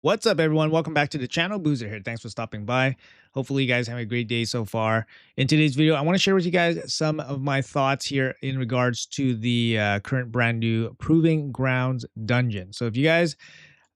What's up, everyone? Welcome back to the channel. Boozer here. Thanks for stopping by. Hopefully, you guys have a great day so far. In today's video, I want to share with you guys some of my thoughts here in regards to the current brand new Proving Grounds dungeon. So if you guys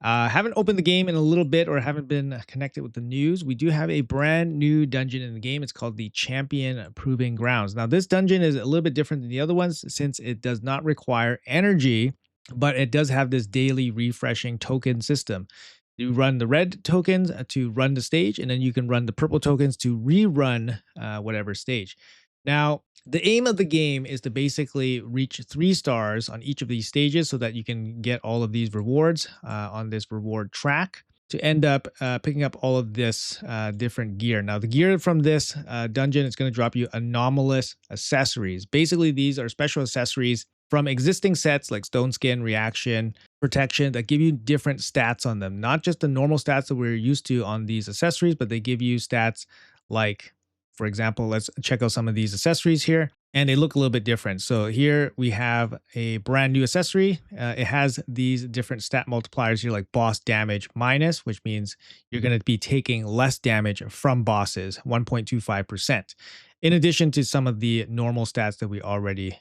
haven't opened the game in a little bit or haven't been connected with the news, we do have a brand new dungeon in the game. It's called the Champion Proving Grounds. Now, this dungeon is a little bit different than the other ones since it does not require energy, but it does have this daily refreshing token system. You run the red tokens to run the stage, and then you can run the purple tokens to rerun whatever stage. Now, the aim of the game is to basically reach 3 stars on each of these stages so that you can get all of these rewards on this reward track to end up picking up all of this different gear. Now, the gear from this dungeon is going to drop you anomalous accessories. Basically, these are special accessories from existing sets like Stone Skin, Reaction, Protection that give you different stats on them. Not just the normal stats that we're used to on these accessories, but they give you stats like, for example, let's check out some of these accessories here. And they look a little bit different. So here we have a brand new accessory. It has these different stat multipliers here like boss damage minus, which means you're going to be taking less damage from bosses, 1.25%. In addition to some of the normal stats that we already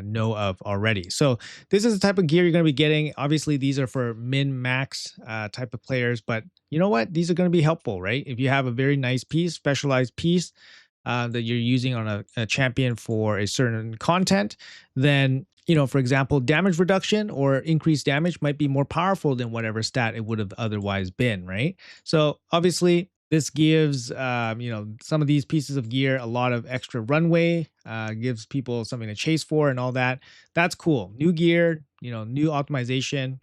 know of already. So this is the type of gear you're going to be getting. Obviously, these are for min-max type of players, but you know what? These are going to be helpful, right? If you have a very nice piece, specialized piece, that you're using on a champion for a certain content, then, for example, damage reduction or increased damage might be more powerful than whatever stat it would have otherwise been, right? So obviously, this gives, some of these pieces of gear a lot of extra runway, gives people something to chase for and all that. That's cool. New gear, new optimization,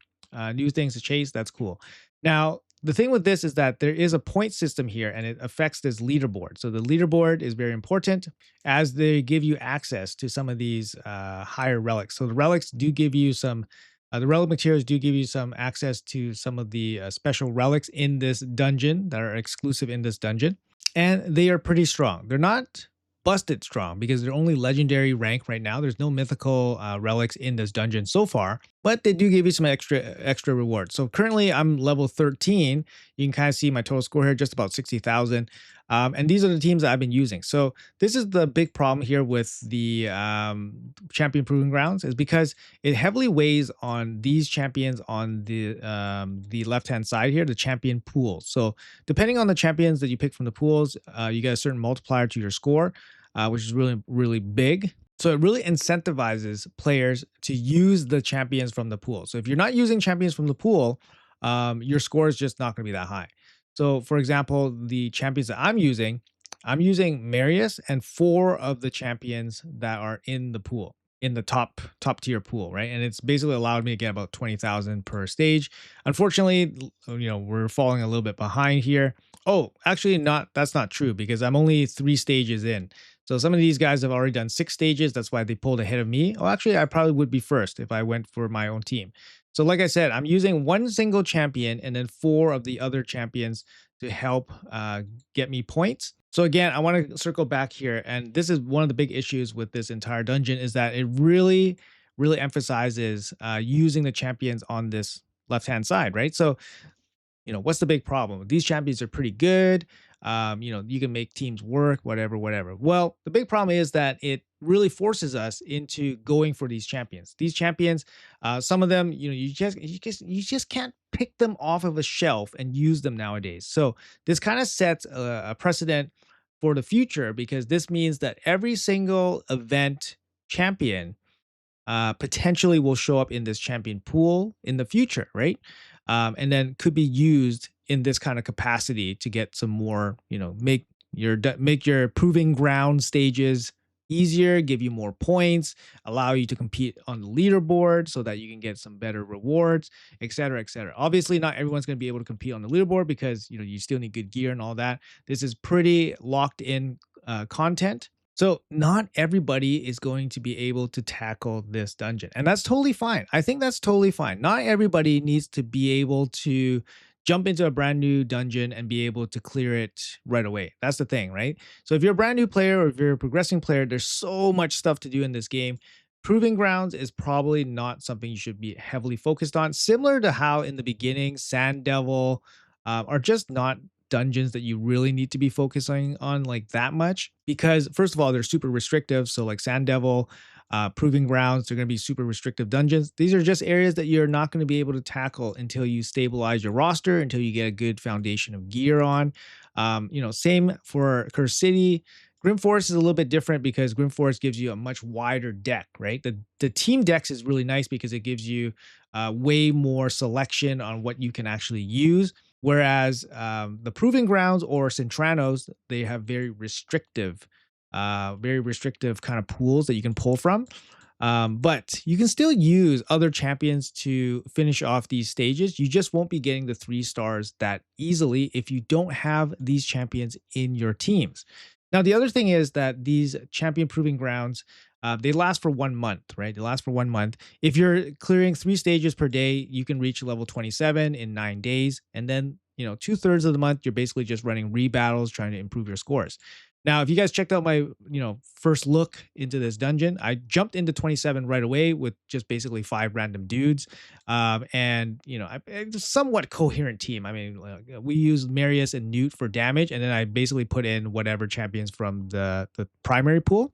new things to chase. That's cool. Now, the thing with this is that there is a point system here and it affects this leaderboard. So the leaderboard is very important as they give you access to some of these higher relics. So the relics do give you some, the relic materials do give you some access to some of the special relics in this dungeon that are exclusive in this dungeon. And they are pretty strong. They're not busted strong because they're only legendary rank right now. There's no mythical relics in this dungeon so far, but they do give you some extra rewards. So currently I'm level 13. You can kind of see my total score here, just about 60,000. And these are the teams that I've been using. So this is the big problem here with the Champion Proving Grounds is because it heavily weighs on these champions on the left-hand side here, the champion pools. So depending on the champions that you pick from the pools, you get a certain multiplier to your score, which is really, really big. So it really incentivizes players to use the champions from the pool. So if you're not using champions from the pool, your score is just not going to be that high. So for example, the champions that I'm using Marius and 4 of the champions that are in the pool, in the top tier pool, right? And it's basically allowed me to get about 20,000 per stage. Unfortunately, we're falling a little bit behind here. Oh, actually that's not true because I'm only 3 stages in. So some of these guys have already done 6 stages. That's why they pulled ahead of me. Oh, actually, I probably would be first if I went for my own team. So like I said, I'm using 1 single champion and then 4 of the other champions to help get me points. So again, I want to circle back here. And this is one of the big issues with this entire dungeon is that it really, really emphasizes using the champions on this left-hand side, right? So, what's the big problem? These champions are pretty good. You can make teams work, whatever. Well, the big problem is that it really forces us into going for these champions. These champions, some of them, you just can't pick them off of a shelf and use them nowadays. So this kind of sets a precedent for the future because this means that every single event champion potentially will show up in this champion pool in the future, right? And then could be used in this kind of capacity to get some more, make your proving ground stages easier, give you more points, allow you to compete on the leaderboard so that you can get some better rewards, etc., etc. Obviously, not everyone's going to be able to compete on the leaderboard because you still need good gear and all that. This is pretty locked in content. So not everybody is going to be able to tackle this dungeon, and that's totally fine. I think that's totally fine. Not everybody needs to be able to jump into a brand new dungeon and be able to clear it right away. That's the thing, right? So if you're a brand new player or if you're a progressing player, there's so much stuff to do in this game. Proving grounds is probably not something you should be heavily focused on. Similar to how in the beginning, Sand Devil, are just not dungeons that you really need to be focusing on like that much, because first of all, they're super restrictive. So like Sand Devil, Proving Grounds, they're going to be super restrictive dungeons. These are just areas that you're not going to be able to tackle until you stabilize your roster, until you get a good foundation of gear on. Same for Curse City. Grim Forest is a little bit different because Grim Forest gives you a much wider deck, right? The team decks is really nice because it gives you way more selection on what you can actually use. Whereas the Proving Grounds or Centranos, they have very restrictive kind of pools that you can pull from. But you can still use other champions to finish off these stages. You just won't be getting the 3 stars that easily if you don't have these champions in your teams. Now, the other thing is that these champion proving grounds, they last for 1 month, right? They last for 1 month. If you're clearing 3 stages per day, you can reach level 27 in 9 days. And then, 2/3 of the month, you're basically just running rebattles, trying to improve your scores. Now, if you guys checked out my, first look into this dungeon, I jumped into 27 right away with just basically 5 random dudes. And, it's a somewhat coherent team. I mean, we used Marius and Newt for damage, and then I basically put in whatever champions from the primary pool,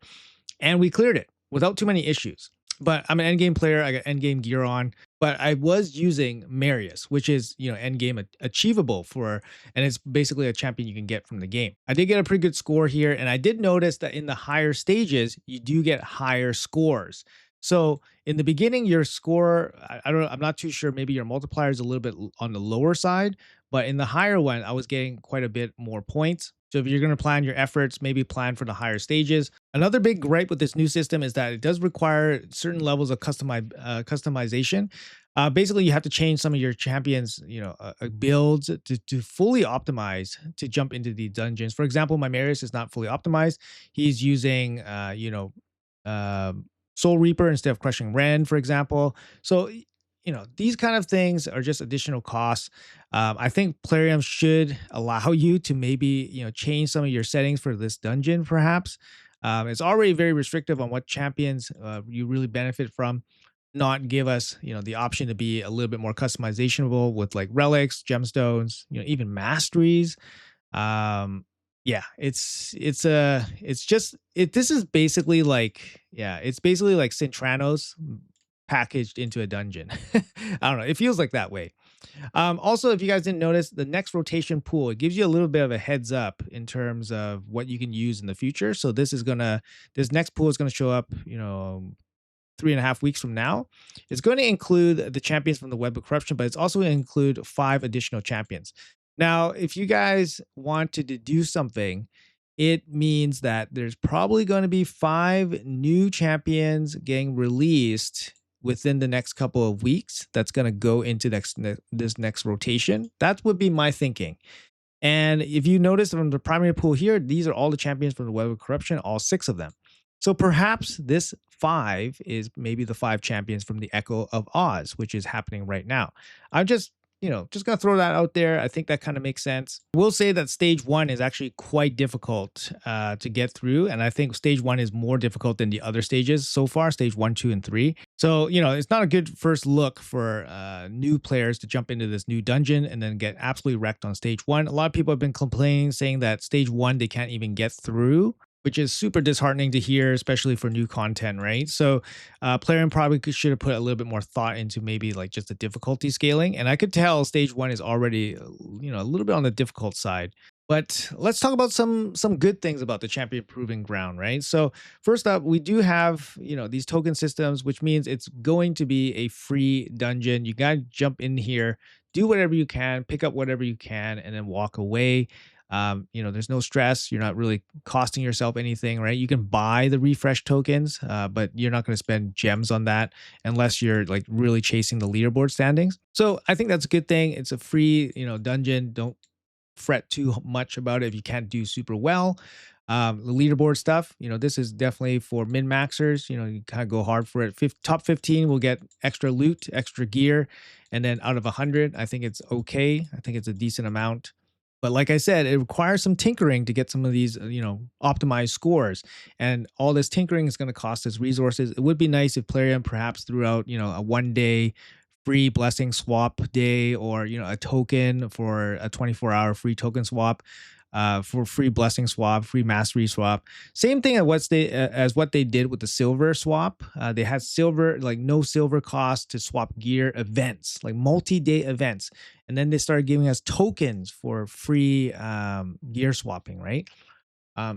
and we cleared it without too many issues. But I'm an endgame player. I got endgame gear on, but I was using Marius, which is endgame achievable for, and it's basically a champion you can get from the game. I did get a pretty good score here, and I did notice that in the higher stages you do get higher scores. So in the beginning, your score, I don't, I'm not too sure. Maybe your multiplier is a little bit on the lower side, but in the higher one, I was getting quite a bit more points. So if you're going to plan your efforts, maybe plan for the higher stages. Another big gripe with this new system is that it does require certain levels of customization. Basically, you have to change some of your champions, builds to fully optimize to jump into the dungeons. For example, my Marius is not fully optimized. He's using, Soul Reaper instead of Crushing Ren, for example. So, these kind of things are just additional costs. I think Plarium should allow you to maybe, change some of your settings for this dungeon, perhaps. It's already very restrictive on what champions you really benefit from. Not give us, the option to be a little bit more customizable with like relics, gemstones, even masteries. Yeah, it's just it this is basically like, yeah, it's basically like Centranos packaged into a dungeon. I don't know, it feels like that way. Also, if you guys didn't notice, the next rotation pool, it gives you a little bit of a heads up in terms of what you can use in the future. So this next pool is gonna show up, 3.5 weeks from now. It's going to include the champions from the Web of Corruption, but it's also going to include 5 additional champions. Now, if you guys wanted to do something, it means that there's probably going to be 5 new champions getting released within the next couple of weeks. That's going to go into this next rotation. That would be my thinking. And if you notice from the primary pool here, these are all the champions from the Web of Corruption, all 6 of them. So perhaps this 5 is maybe the 5 champions from the Echo of Oz, which is happening right now. I'm just gonna throw that out there. I think that kind of makes sense. I will say that stage 1 is actually quite difficult to get through, and I think stage 1 is more difficult than the other stages so far, stage 1, 2, and 3. So it's not a good first look for new players to jump into this new dungeon and then get absolutely wrecked on stage 1. A lot of people have been complaining, saying that stage 1 they can't even get through, which is super disheartening to hear, especially for new content, right? So, Plarium probably should have put a little bit more thought into maybe like just the difficulty scaling. And I could tell stage 1 is already, a little bit on the difficult side. But let's talk about some good things about the champion proving ground, right? So first up, we do have these token systems, which means it's going to be a free dungeon. You gotta jump in here, do whatever you can, pick up whatever you can, and then walk away. There's no stress. You're not really costing yourself anything, right? You can buy the refresh tokens, but you're not going to spend gems on that unless you're like really chasing the leaderboard standings. So I think that's a good thing. It's a free, dungeon. Don't fret too much about it if you can't do super well. The leaderboard stuff, this is definitely for min maxers. You kind of go hard for it. Top 15 will get extra loot, extra gear, and then out of 100, I think it's okay. I think it's a decent amount. But like I said, it requires some tinkering to get some of these, optimized scores. And all this tinkering is going to cost us resources. It would be nice if Plarium perhaps threw out, a 1 day free blessing swap day, or a token for a 24-hour free token swap, for free blessing swap, free mastery swap. Same thing as what they did with the silver swap. They had silver, like no silver cost to swap gear events, like multi-day events, and then they started giving us tokens for free gear swapping, right?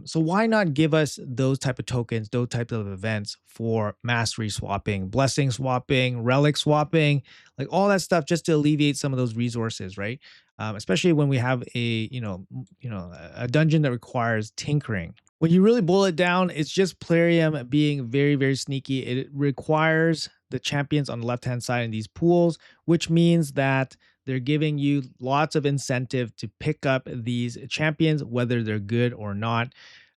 So why not give us those type of tokens, those types of events for mastery swapping, blessing swapping, relic swapping, like all that stuff, just to alleviate some of those resources, right? Especially when we have a dungeon that requires tinkering. When you really boil it down, it's just Plarium being very, very sneaky. It requires the champions on the left hand side in these pools, which means that they're giving you lots of incentive to pick up these champions, whether they're good or not.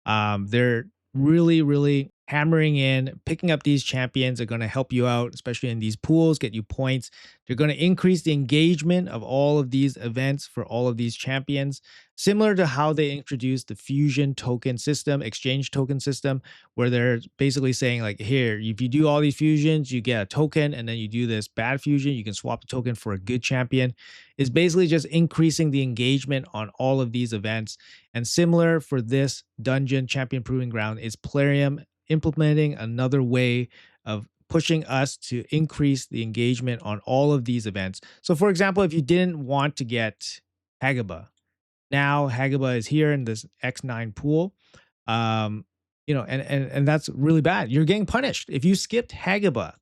They're really, really hammering in. Picking up these champions are going to help you out, especially in these pools, get you points. They're going to increase the engagement of all of these events for all of these champions, similar to how they introduced the fusion token system, exchange token system, where they're basically saying, like, here, if you do all these fusions, you get a token, and then you do this bad fusion, you can swap the token for a good champion. Is basically just increasing the engagement on all of these events. And similar for this dungeon champion proving ground is Plarium implementing another way of pushing us to increase the engagement on all of these events. So for example, if you didn't want to get Hagaba, now Hagaba is here in this X9 pool. Um, and that's really bad. You're getting punished. If you skipped Hagaba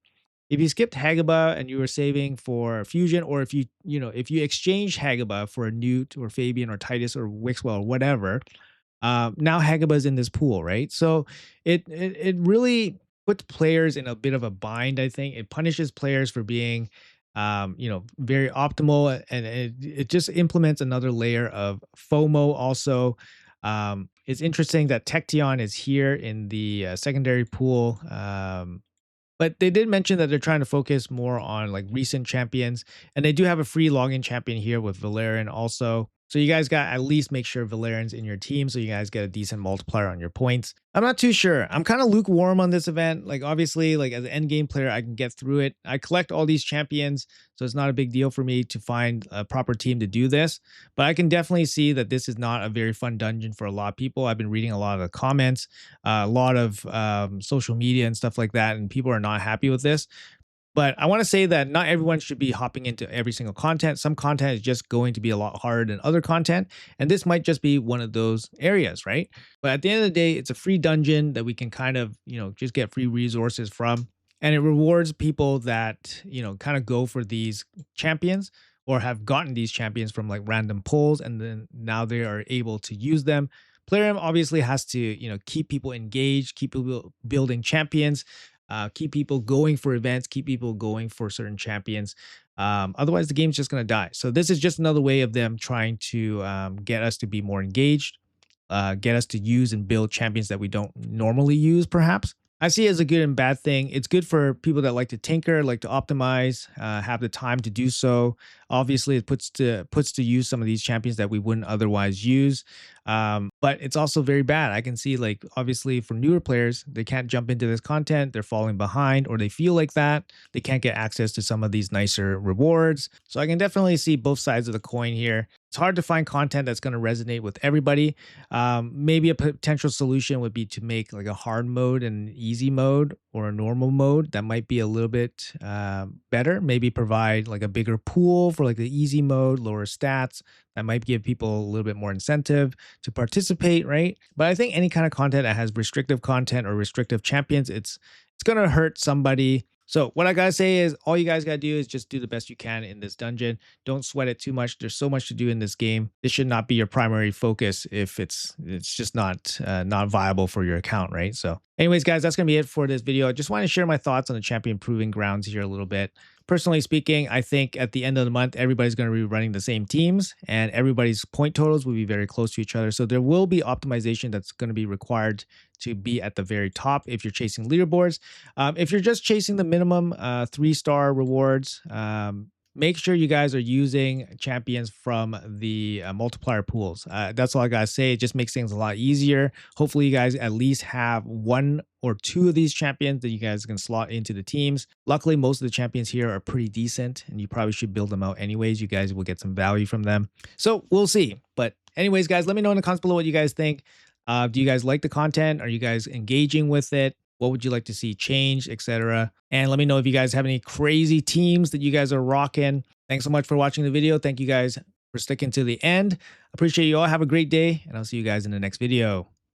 and you were saving for Fusion, or if you exchange Hagaba for a Newt or Fabian or Titus or Wixwell or whatever, now Hagaba is in this pool, right? So it really puts players in a bit of a bind. I think it punishes players for being very optimal, and it just implements another layer of FOMO also. It's interesting that Tection is here in the secondary pool. But they did mention that they're trying to focus more on like recent champions, and they do have a free login champion here with Valerian also. So you guys got at least make sure Valerian's in your team, so you guys get a decent multiplier on your points. I'm not too sure. I'm kind of lukewarm on this event. Like obviously, like as an end game player, I can get through it. I collect all these champions, so it's not a big deal for me to find a proper team to do this. But I can definitely see that this is not a very fun dungeon for a lot of people. I've been reading a lot of the comments, a lot of social media and stuff like that, and people are not happy with this. But I want to say that not everyone should be hopping into every single content. Some content is just going to be a lot harder than other content. And this might just be one of those areas, right? But at the end of the day, it's a free dungeon that we can kind of, just get free resources from. And it rewards people that, kind of go for these champions or have gotten these champions from like random polls. And then now they are able to use them. Plarium obviously has to, keep people engaged, keep people building champions, keep people going for events, keep people going for certain champions. Otherwise, the game's just going to die. So this is just another way of them trying to get us to be more engaged, get us to use and build champions that we don't normally use, perhaps. I see it as a good and bad thing. It's good for people that like to tinker, like to optimize, have the time to do so. Obviously, it puts to use some of these champions that we wouldn't otherwise use. But it's also very bad. I can see, like, obviously for newer players, they can't jump into this content. They're falling behind, or they feel like that. They can't get access to some of these nicer rewards. So I can definitely see both sides of the coin here. It's hard to find content that's going to resonate with everybody. Maybe a potential solution would be to make like a hard mode and easy mode, or a normal mode that might be a little bit better. Maybe provide like a bigger pool for like the easy mode, lower stats. That might give people a little bit more incentive to participate, right? But I think any kind of content that has restrictive content or restrictive champions, it's going to hurt somebody. So what I gotta say is, all you guys gotta do is just do the best you can in this dungeon. Don't sweat it too much. There's so much to do in this game. This should not be your primary focus if it's just not viable for your account, right? So anyways, guys, that's gonna be it for this video. I just want to share my thoughts on the champion proving grounds here a little bit. Personally speaking, I think at the end of the month, everybody's going to be running the same teams, and everybody's point totals will be very close to each other. So there will be optimization that's going to be required to be at the very top if you're chasing leaderboards. If you're just chasing the minimum 3-star rewards, make sure you guys are using champions from the multiplier pools. That's all I gotta say. It just makes things a lot easier. Hopefully, you guys at least have one or two of these champions that you guys can slot into the teams. Luckily, most of the champions here are pretty decent, and you probably should build them out anyways. You guys will get some value from them. So we'll see. But anyways, guys, let me know in the comments below what you guys think. Do you guys like the content? Are you guys engaging with it? What would you like to see change, etc.? And let me know if you guys have any crazy teams that you guys are rocking. Thanks so much for watching the video. Thank you guys for sticking to the end. Appreciate you all. Have a great day, and I'll see you guys in the next video.